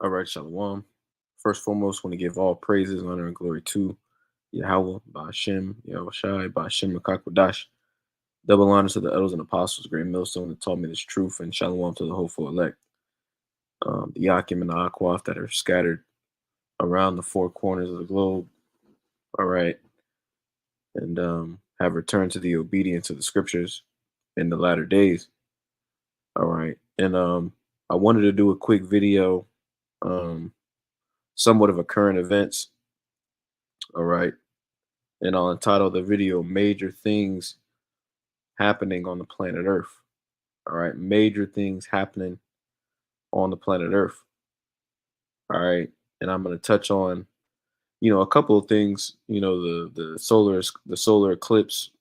All right, Shalom. First foremost, want to give all praises, honor, and glory to Yahweh, Ba'ashem, Yahushai, Ba'ashem, Makakwadash. Double honor to the elders and apostles, great millstone that taught me this truth, and Shalom to the hopeful elect, the Yakim and the Akwaf that are scattered around the four corners of the globe. All right, and have returned to the obedience of the scriptures in the latter days. All right, and I wanted to do a quick video, um, somewhat of a current events. All right, and I'll entitle the video Major Things Happening on the Planet Earth. All right, major things happening on the planet Earth. All right, and I'm going to touch on, a couple of things. The solar eclipse.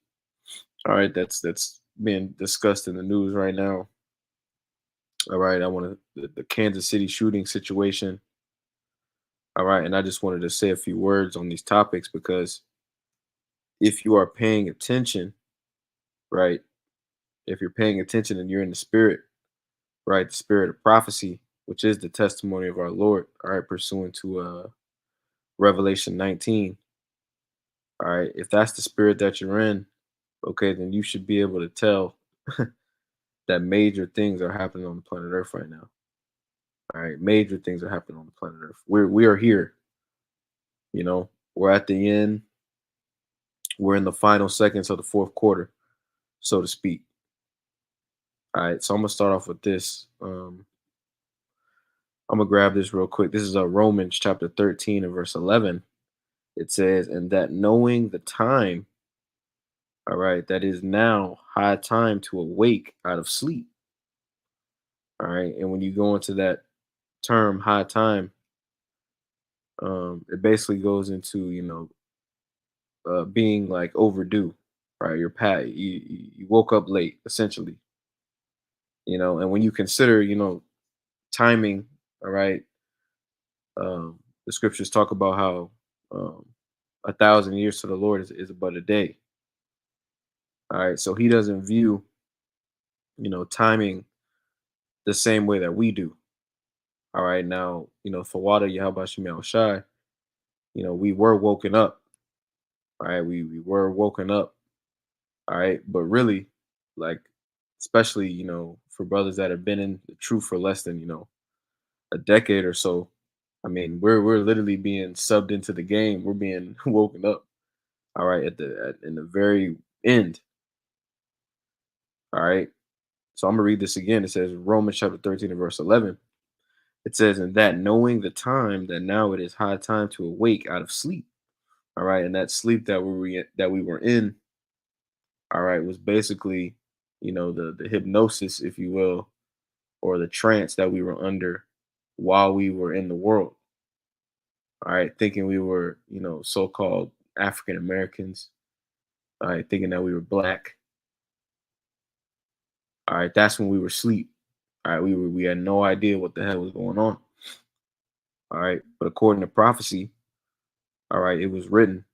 All right, that's being discussed in the news right now. All right, I want to the Kansas City shooting situation. All right, and I just wanted to say a few words on these topics because if you are paying attention, right, if you're paying attention and you're in the spirit, right, the spirit of prophecy, which is the testimony of our Lord, all right, pursuant to Revelation 19. All right, if that's the spirit that you're in, okay, then you should be able to tell that major things are happening on the planet Earth right now. All right, major things are happening on the planet Earth. We are here, we're at the end, we're in the final seconds of the fourth quarter, so to speak. All right, so I'm gonna start off with this. I'm gonna grab this real quick. This is Romans chapter 13 and verse 11. It says, "And that knowing the time, all right, that is now high time to awake out of sleep." All right, and when you go into that term high time, it basically goes into being like overdue, right? You woke up late, essentially, and when you consider timing, all right, the scriptures talk about how 1,000 years to the Lord is but a day. All right, so He doesn't view timing the same way that we do. All right, now for water, Yahweh Shemel Shai, we were woken up. All right, we were woken up. All right, but really, like, especially for brothers that have been in the truth for less than a decade or so. I mean, we're literally being subbed into the game. We're being woken up. All right, in the very end. All right, so I'm gonna read this again. It says Romans chapter 13 and verse 11. It says, "And that knowing the time, that now it is high time to awake out of sleep." All right, and that sleep that we were in, all right, was basically, the hypnosis, if you will, or the trance that we were under while we were in the world. All right, thinking we were, so-called African Americans. All right, thinking that we were black. All right, that's when we were asleep. All right, we had no idea what the hell was going on. All right, but according to prophecy, all right, it was written,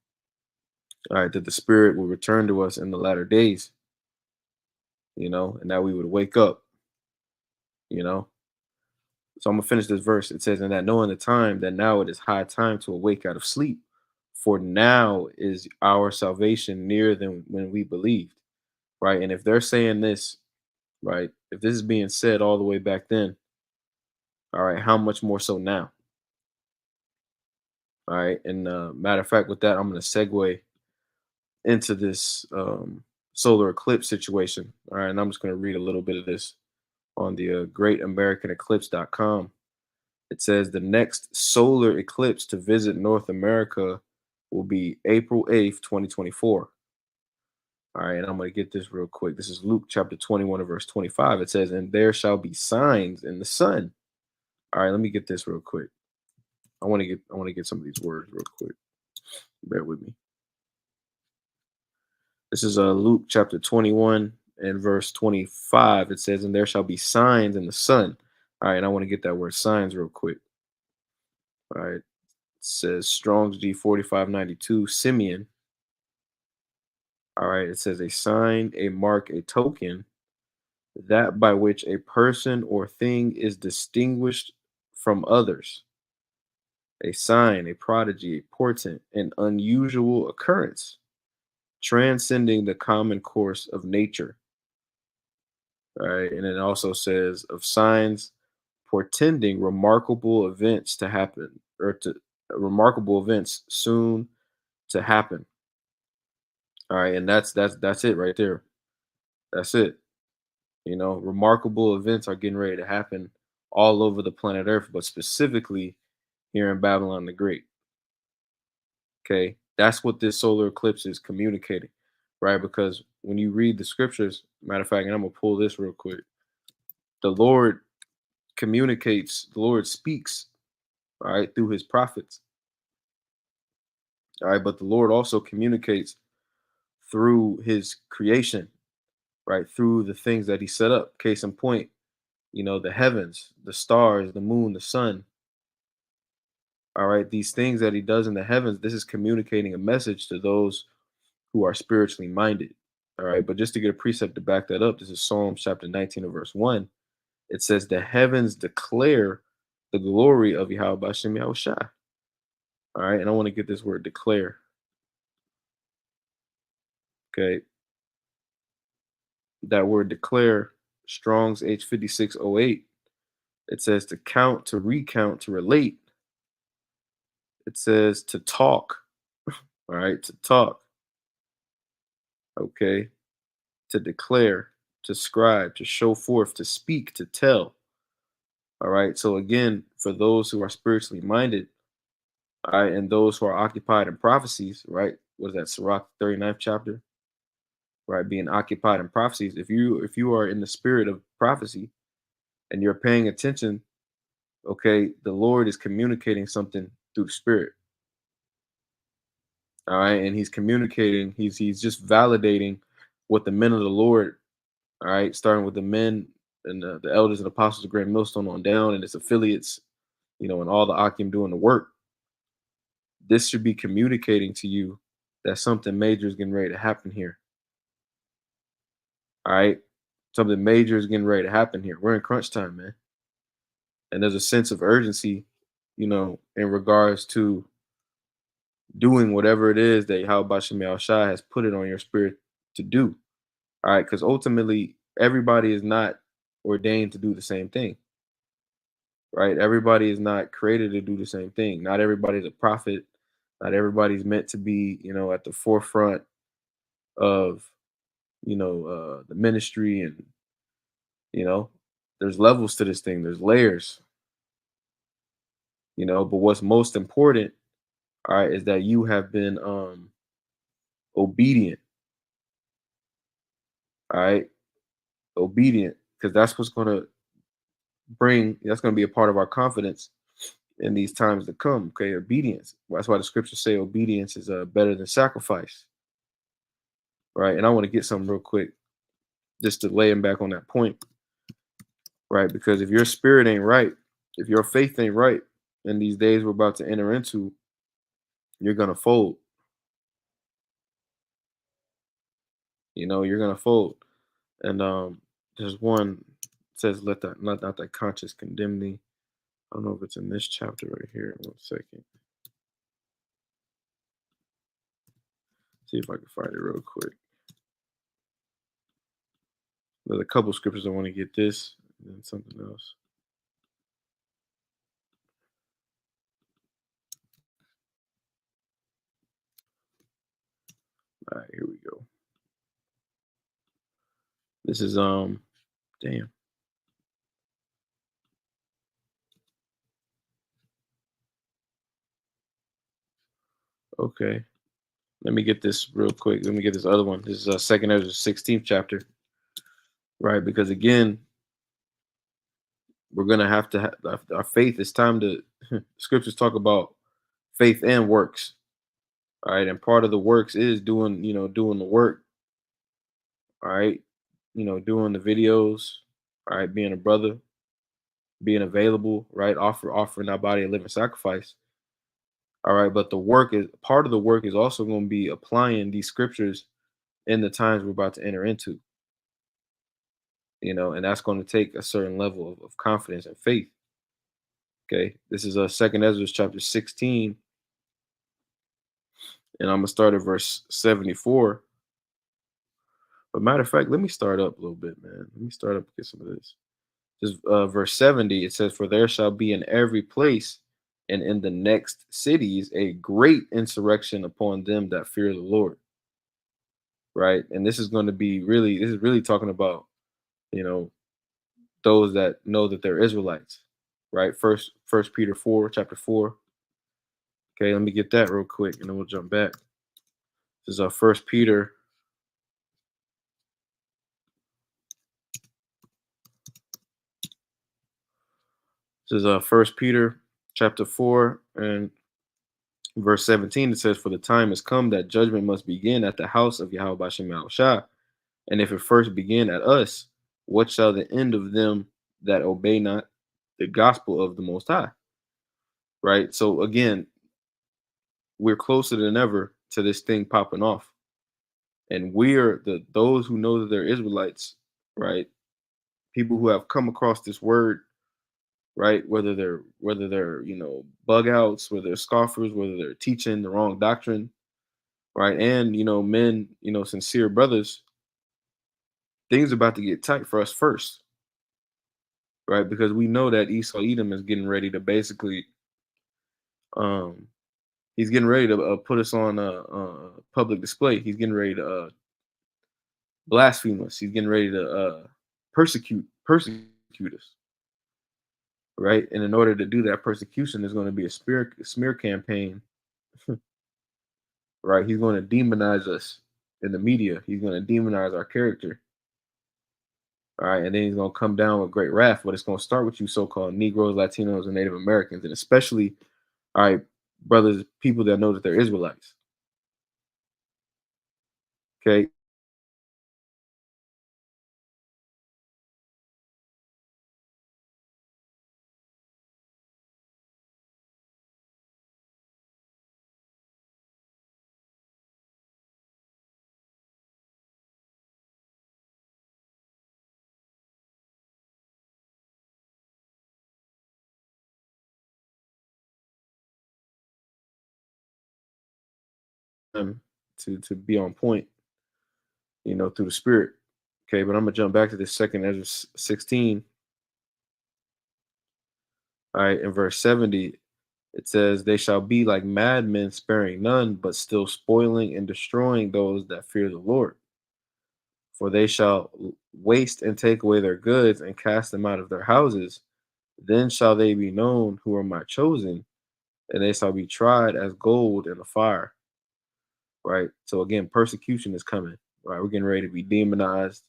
all right, that the spirit will return to us in the latter days, and that we would wake up, you know. So I'm gonna finish this verse. It says, "And that knowing the time, that now it is high time to awake out of sleep, for now is our salvation nearer than when we believed." Right. And if they're saying this, right, if this is being said all the way back then, all right, how much more so now? All right. And matter of fact, with that, I'm gonna segue into this solar eclipse situation. All right, and I'm just gonna read a little bit of this on the greatamericaneclipse.com. It says the next solar eclipse to visit North America will be April 8th, 2024. All right, and I'm going to get this real quick. This is Luke chapter 21 and verse 25. It says, "And there shall be signs in the sun." All right, let me get this real quick. I want to get some of these words real quick. Bear with me. This is Luke chapter 21 and verse 25. It says, "And there shall be signs in the sun." All right, and I want to get that word signs real quick. All right. It says Strong's G4592, Simeon. All right. It says a sign, a mark, a token, that by which a person or thing is distinguished from others, a sign, a prodigy, a portent, an unusual occurrence, transcending the common course of nature. All right. And it also says of signs portending remarkable events to happen, or to remarkable events soon to happen. All right. And that's it right there. That's it. Remarkable events are getting ready to happen all over the planet Earth, but specifically here in Babylon the Great. Okay. That's what this solar eclipse is communicating, right? Because when you read the scriptures, matter of fact, and I'm going to pull this real quick, the Lord communicates, the Lord speaks, all right, through his prophets. All right. But the Lord also communicates through his creation, right? Through the things that he set up. Case in point, the heavens, the stars, the moon, the sun. All right. These things that he does in the heavens, this is communicating a message to those who are spiritually minded. All right. But just to get a precept to back that up, this is Psalms chapter 19 and verse 1. It says, the heavens declare the glory of Yahweh Bashem Yahushua. All right. And I want to get this word declare. Okay. That word declare, Strong's H5608. It says to count, to recount, to relate. It says to talk. All right. To talk. Okay. To declare, to scribe, to show forth, to speak, to tell. All right. So again, for those who are spiritually minded, all right, and those who are occupied in prophecies, right? What is that? Sirach 39th chapter, right? Being occupied in prophecies. If you are in the spirit of prophecy and you're paying attention, okay, the Lord is communicating something through the spirit. All right. And he's communicating, he's just validating what the men of the Lord, all right, starting with the men and the elders and apostles of Great Millstone on down and its affiliates, and all the Akim doing the work. This should be communicating to you that something major is getting ready to happen here. All right. Something major is getting ready to happen here. We're in crunch time, man. And there's a sense of urgency, in regards to doing whatever it is that Yahweh Bashem Yahushua has put it on your spirit to do. All right. Because ultimately, everybody is not ordained to do the same thing. Right. Everybody is not created to do the same thing. Not everybody's a prophet. Not everybody's meant to be, at the forefront of, the ministry. And, you know, there's levels to this thing. There's layers, but what's most important, all right, is that you have been obedient. All right. Obedient. Because that's going to be a part of our confidence in these times to come. Okay. Obedience. That's why the scriptures say obedience is better than sacrifice. Right. And I want to get something real quick just to lay him back on that point. Right. Because if your spirit ain't right, if your faith ain't right in these days we're about to enter into, you're going to fold. You're going to fold. And there's one says, let not that conscience condemn thee. I don't know if it's in this chapter right here. 1 second. See if I can find it real quick. There's a couple scriptures I want to get this and then something else. All right, here we go. This is damn. Okay. Let me get this real quick. Let me get this other one. This is Second Ezra 16th chapter. Right, because again, we're gonna have to have our faith. It's time to scriptures talk about faith and works. All right, and part of the works is doing the work. All right, doing the videos. All right, being a brother, being available. Right, offering our body a living sacrifice. All right, but the work is part of the work is also going to be applying these scriptures in the times we're about to enter into. And that's going to take a certain level of confidence and faith. Okay, this is Second Ezra chapter 16, and I'm gonna start at verse 74. But matter of fact, let me start up a little bit, man. Let me start up and get some of this. Just verse 70, it says, "For there shall be in every place and in the next cities a great insurrection upon them that fear the Lord." Right, and this is going to be really, this is really talking about, you know, those that know that they're Israelites. Right, First Peter 4, chapter 4. Okay, let me get that real quick, and then we'll jump back. This is First Peter. This is First Peter chapter 4 and verse 17. It says, "For the time has come that judgment must begin at the house of Yahweh Bashem Yahushua. And if it first begin at us, what shall the end of them that obey not the gospel of the Most High?" Right. So again, we're closer than ever to this thing popping off, and we're those who know that they're Israelites, right? People who have come across this word, right? Whether they're bug outs, whether they're scoffers, whether they're teaching the wrong doctrine, right? And men, sincere brothers, things about to get tight for us first, right? Because we know that Esau Edom is getting ready to basically, um, he's getting ready to put us on a public display. He's getting ready to blaspheme us. He's getting ready to persecute us, right? And in order to do that persecution, there's going to be a smear campaign, right? He's going to demonize us in the media. He's going to demonize our character, all right? And then he's going to come down with great wrath. But it's going to start with you, so-called Negroes, Latinos, and Native Americans, and especially, all right, brothers, people that know that they're Israelites. Okay. To be on point, through the spirit. Okay, but I'm gonna jump back to the second Ezra 16. All right, in verse 70, it says, "They shall be like madmen, sparing none, but still spoiling and destroying those that fear the Lord. For they shall waste and take away their goods and cast them out of their houses. Then shall they be known who are my chosen, and they shall be tried as gold in the fire." Right. So again, persecution is coming. Right. We're getting ready to be demonized.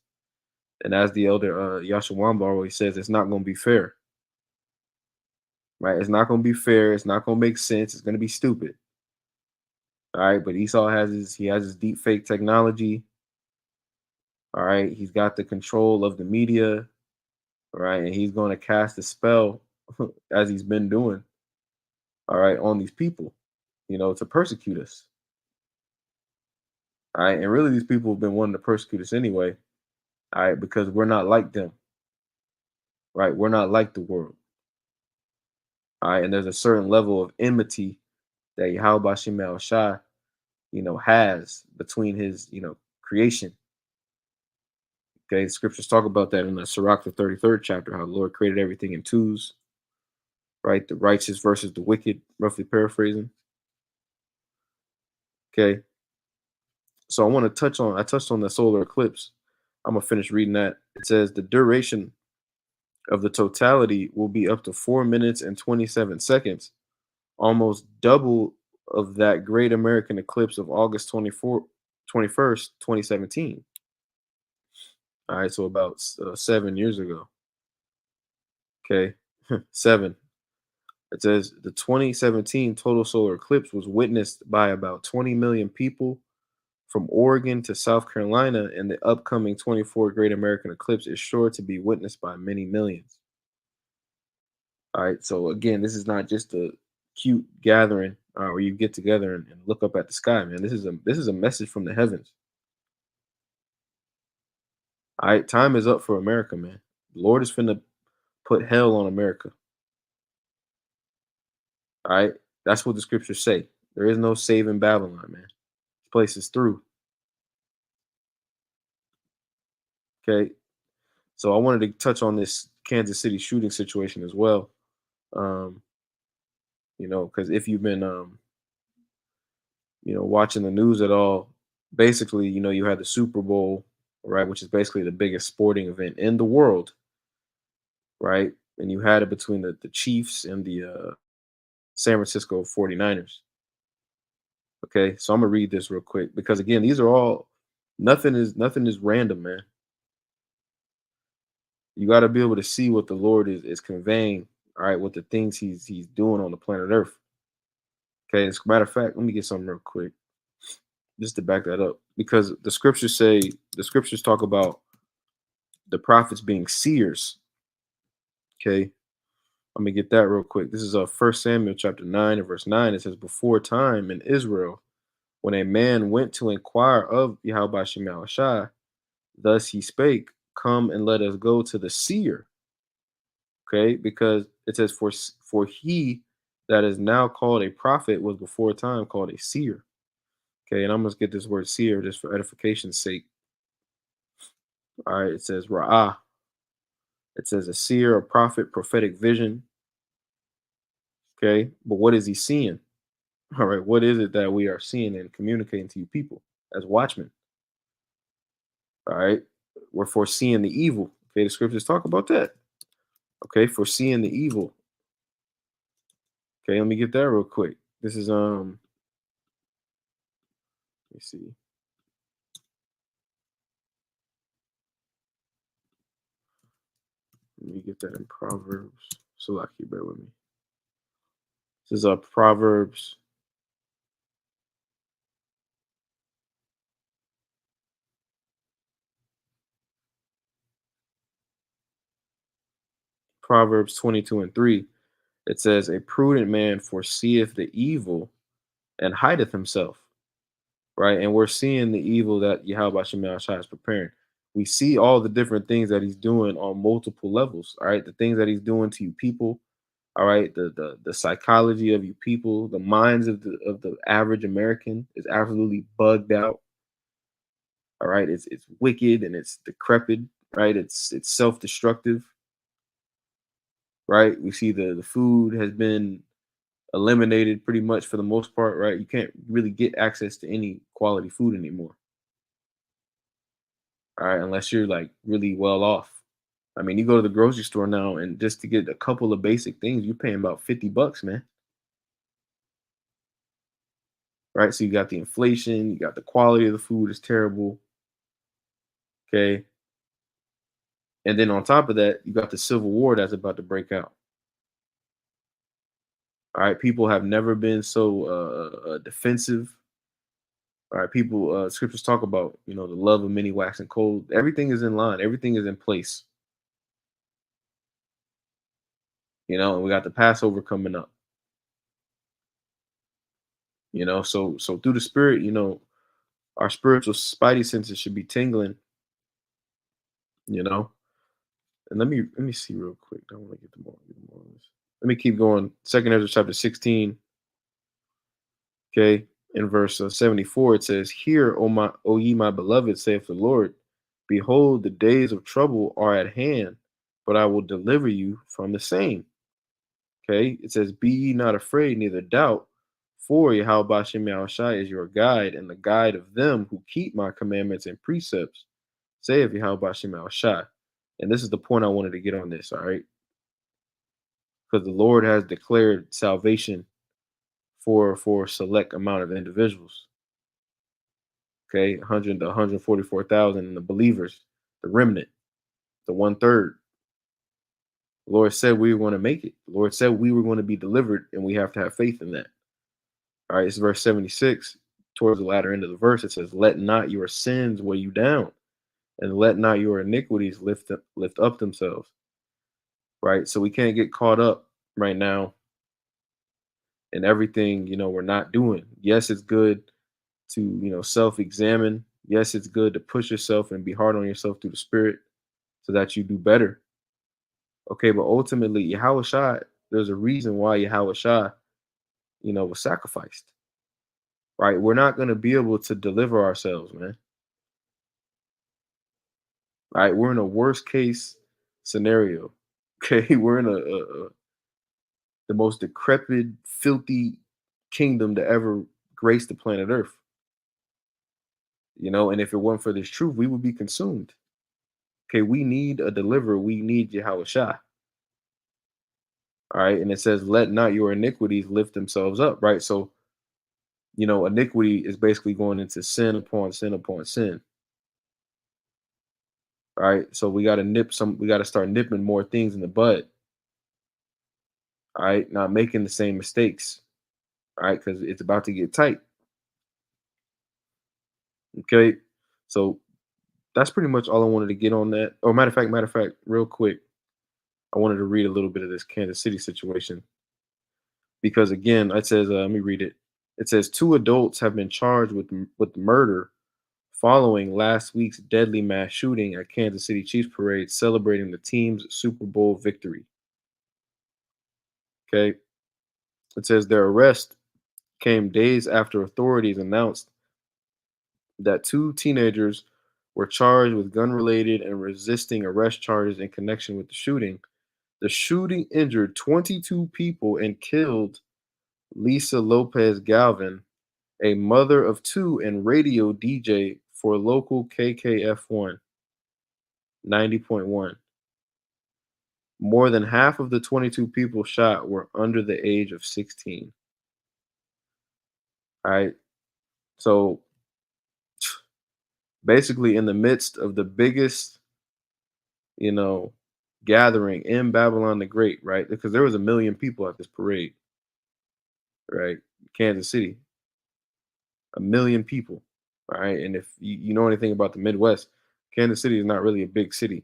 And as the elder Yasha Wamba always says, it's not going to be fair. Right. It's not going to be fair. It's not going to make sense. It's going to be stupid. All right. But Esau has his deep fake technology. All right. He's got the control of the media. All right. And he's going to cast a spell as he's been doing. All right. On these people, to persecute us. All right. And really, these people have been wanting to persecute us anyway. All right. Because we're not like them. Right. We're not like the world. All right. And there's a certain level of enmity that Yahweh Shema Shai, has between his, creation. Okay. The scriptures talk about that in the Sirach, the 33rd chapter, how the Lord created everything in twos, right? The righteous versus the wicked, roughly paraphrasing. Okay. So I touched on the solar eclipse. I'm going to finish reading that. It says the duration of the totality will be up to 4 minutes and 27 seconds, almost double of that great American eclipse of August 21st, 2017. All right, so about 7 years ago. Okay, seven. It says the 2017 total solar eclipse was witnessed by about 20 million people from Oregon to South Carolina, and the upcoming 24 Great American Eclipse is sure to be witnessed by many millions. All right, so again, this is not just a cute gathering where you get together and look up at the sky, man. This is a message from the heavens. All right, time is up for America, man. The Lord is finna put hell on America. All right. That's what the scriptures say. There is no saving Babylon, man. This place is through. Okay. So I wanted to touch on this Kansas City shooting situation as well. Um, because if you've been watching the news at all, basically, you had the Super Bowl, right, which is basically the biggest sporting event in the world, right? And you had it between the Chiefs and the San Francisco 49ers. Okay, so I'm gonna read this real quick because again, these are all nothing is random, man. You got to be able to see what the Lord is conveying, all right, with the things he's doing on the planet Earth. Okay, as a matter of fact, let me get something real quick just to back that up because the scriptures talk about the prophets being seers. Okay, let me get that real quick. This is 1 Samuel chapter 9 and verse 9. It says, before time in Israel, when a man went to inquire of Yahweh Shem Shai, thus he spake, come and let us go to the seer. Okay, because it says, for he that is now called a prophet was before time called a seer. Okay, and I'm gonna get this word seer just for edification's sake. All right, it says ra'ah. It says a seer, a prophet, prophetic vision. Okay, but what is he seeing? All right, what is it that we are seeing and communicating to you people as watchmen? All right, we're foreseeing the evil. Okay, the scriptures talk about that. Okay, foreseeing the evil. Okay, let me get that real quick. This is let me see. Let me get that in Proverbs. So like you bear with me. This is Proverbs 22 and 3. It says, a prudent man foreseeth the evil and hideth himself. Right. And we're seeing the evil that Yahweh Shema Shai is preparing. We see all the different things that he's doing on multiple levels. All right. The things that he's doing to you people. All right. The psychology of you people, the minds of the average American is absolutely bugged out. All right. It's wicked and it's decrepit. Right. It's self-destructive. Right. We see the food has been eliminated pretty much for the most part, right? You can't really get access to any quality food anymore. All right, unless you're like really well off. I mean, you go to the grocery store now and just to get a couple of basic things, you're paying about $50, man. Right. So you got the inflation, you got the quality of the food is terrible. Okay. And then on top of that, you got the civil war that's about to break out. All right. People have never been so defensive. All right. People, scriptures talk about, the love of many waxing cold. Everything is in line, everything is in place. And we got the Passover coming up. So through the spirit, our spiritual spidey senses should be tingling, you know. And let me see real quick. I want to get the more on this. Let me keep going. Second Ezra chapter 16, okay, in verse 74, it says, hear, O ye my beloved, saith the Lord, behold, the days of trouble are at hand, but I will deliver you from the same. Okay, it says, be ye not afraid, neither doubt, for Yahweh Bashem Yahushai is your guide and the guide of them who keep my commandments and precepts, saith Yahweh Bashem Yahushai. And this is the point I wanted to get on this, all right? Because the Lord has declared salvation for a select amount of individuals. Okay, 100 to 144,000 in the believers, the remnant, the one third. The Lord said we were going to make it. The Lord said we were going to be delivered, and we have to have faith in that. All right, it's verse 76. Towards the latter end of the verse, it says, let not your sins weigh you down, and let not your iniquities lift up themselves. Right. So we can't get caught up right now in everything, we're not doing. Yes, it's good to, self-examine. Yes, it's good to push yourself and be hard on yourself through the spirit so that you do better. Okay, but ultimately, Yahweh Shai, there's a reason why Yahweh Shai was sacrificed. Right? We're not going to be able to deliver ourselves, man. Right? We're in a worst case scenario. Okay, we're in the most decrepit, filthy kingdom to ever grace the planet Earth. And if it weren't for this truth, we would be consumed. Okay, we need a deliverer. We need Yahweh Shah. All right, and it says, "Let not your iniquities lift themselves up." Right, so iniquity is basically going into sin upon sin upon sin. Right, so we got to we got to start nipping more things in the bud. All right, not making the same mistakes. All right, because it's about to get tight. Okay, so that's pretty much all I wanted to get on that. Oh, matter of fact, real quick, I wanted to read a little bit of this Kansas City situation because again, it says, let me read it. It says two adults have been charged with murder following last week's deadly mass shooting at Kansas City Chiefs parade celebrating the team's Super Bowl victory. Okay, it says their arrest came days after authorities announced that two teenagers were charged with gun-related and resisting arrest charges in connection with the shooting. The shooting injured 22 people and killed Lisa Lopez Galvin, a mother of two and radio DJ for local KKF1 90.1. More than half of the 22 people shot were under the age of 16. All right. So basically, in the midst of the biggest, you know, gathering in Babylon the Great, right? Because there was a million people at this parade, right? Kansas City, a million people, right? And if you know anything about the Midwest, Kansas City is not really a big city,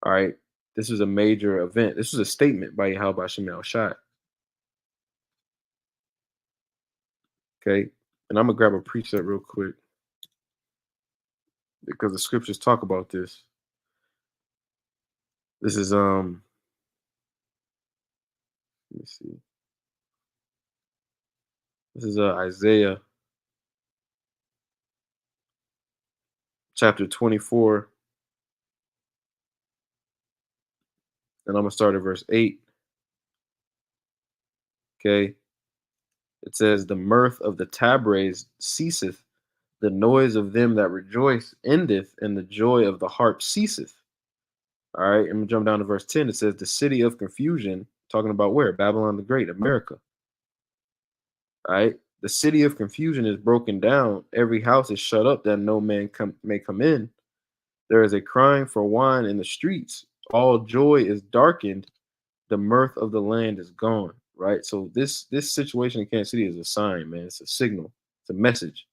all right? This was a major event. This was a statement by Yahweh Shem Shai, okay? And I'm gonna grab a precept real quick because the scriptures talk about this. This is let me see. This is Isaiah chapter 24, and I'm gonna start at verse 8. Okay. It says, "The mirth of the tabrets ceaseth, the noise of them that rejoice endeth, and the joy of the harp ceaseth." All right, I'm gonna jump down to verse 10. It says, "The city of confusion," talking about where? Babylon the Great, America. All right. "The city of confusion is broken down. Every house is shut up that no man may come in. There is a crying for wine in the streets. All joy is darkened. The mirth of the land is gone." Right. So this situation in Kansas City is a sign, man. It's a signal. It's a message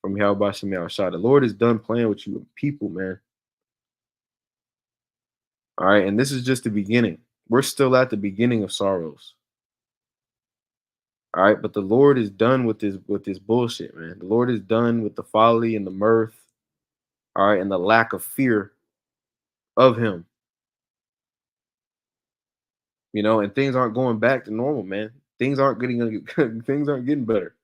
from Yahweh Shem Shah. The Lord is done playing with you people, man. All right. And this is just the beginning. We're still at the beginning of sorrows. All right. But the Lord is done with this bullshit, man. The Lord is done with the folly and the mirth. All right. And the lack of fear of him. And things aren't going back to normal, man. Things aren't getting things aren't getting better.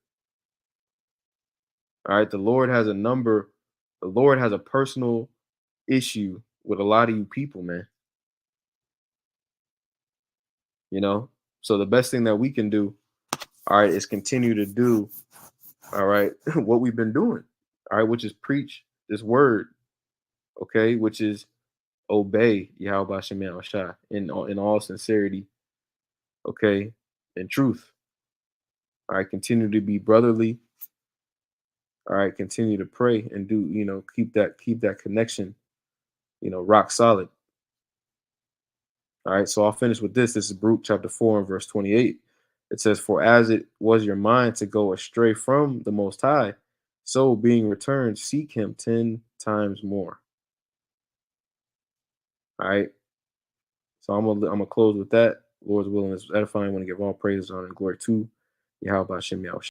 All right. The Lord has a personal issue with a lot of you people, man. So the best thing that we can do, all right, is continue to do, all right, what we've been doing, all right, which is preach this word, okay, which is obey Yahweh Shem Shah in all sincerity, okay, and truth. All right, continue to be brotherly. All right, continue to pray and do, keep that connection, rock solid. All right, so I'll finish with this. This is Baruch chapter 4 and verse 28. It says, "For as it was your mind to go astray from the Most High, so being returned, seek him 10 times more." All right, so I'm gonna close with that. Lord's willing is edifying. I want to give all praise, honor, and glory to Yahweh Shem Yahweh.